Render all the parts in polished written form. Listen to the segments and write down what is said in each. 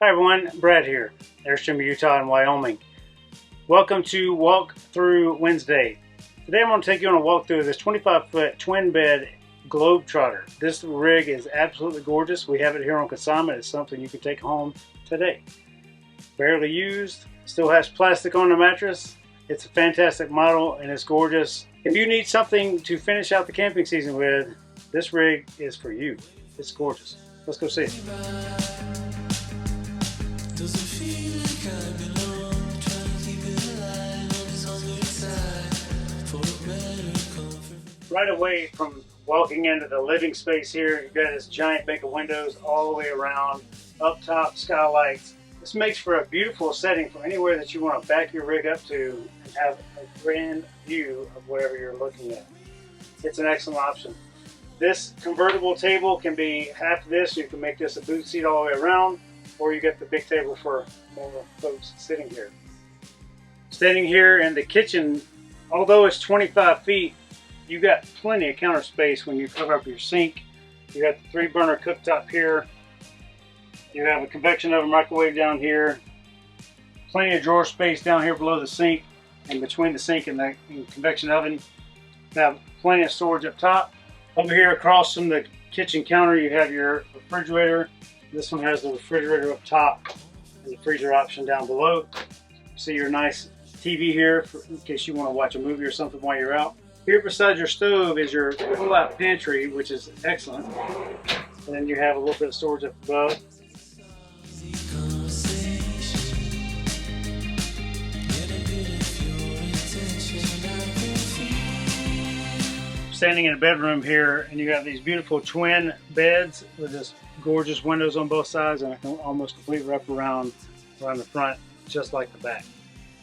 Hi everyone, Brad here, Airstream, Utah and Wyoming. Welcome to Walkthrough Wednesday. Today I'm going to take you on a walkthrough of this 25-foot twin bed Globetrotter. This rig is absolutely gorgeous. We have it here on consignment. It's something you can take home today. Barely used, still has plastic on the mattress. It's a fantastic model and it's gorgeous. If you need something to finish out the camping season with, this rig is for you. It's gorgeous. Let's go see it. Right away from walking into the living space here, you've got this giant bank of windows all the way around, up top skylights. This makes for a beautiful setting for anywhere that you want to back your rig up to and have a grand view of whatever you're looking at. It's an excellent option. This convertible table can be half this. You can make this a boot seat all the way around, or you get the big table for more folks sitting here. Standing here in the kitchen, although it's 25 feet, you got plenty of counter space when you cover up your sink. You got the 3-burner cooktop here. You have a convection oven microwave down here. Plenty of drawer space down here below the sink, and between the sink and the convection oven. You have plenty of storage up top. Over here across from the kitchen counter you have your refrigerator. This one has the refrigerator up top and the freezer option down below. See your nice TV here in case you want to watch a movie or something while you're out. Here beside your stove is your pull-out pantry, which is excellent. And then you have a little bit of storage up above. Standing in a bedroom here, and you got these beautiful twin beds with this gorgeous windows on both sides, and almost complete wrap around the front, just like the back.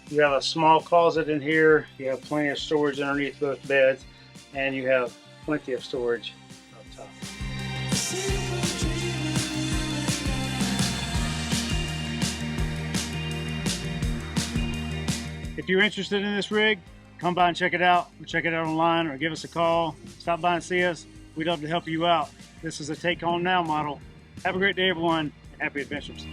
You have a small closet in here. You have plenty of storage underneath both beds, and you have plenty of storage up top. If you're interested in this rig, come by and check it out, or check it out online, or give us a call. Stop by and see us. We'd love to help you out. This is a take home now model. Have a great day, everyone, and happy adventures.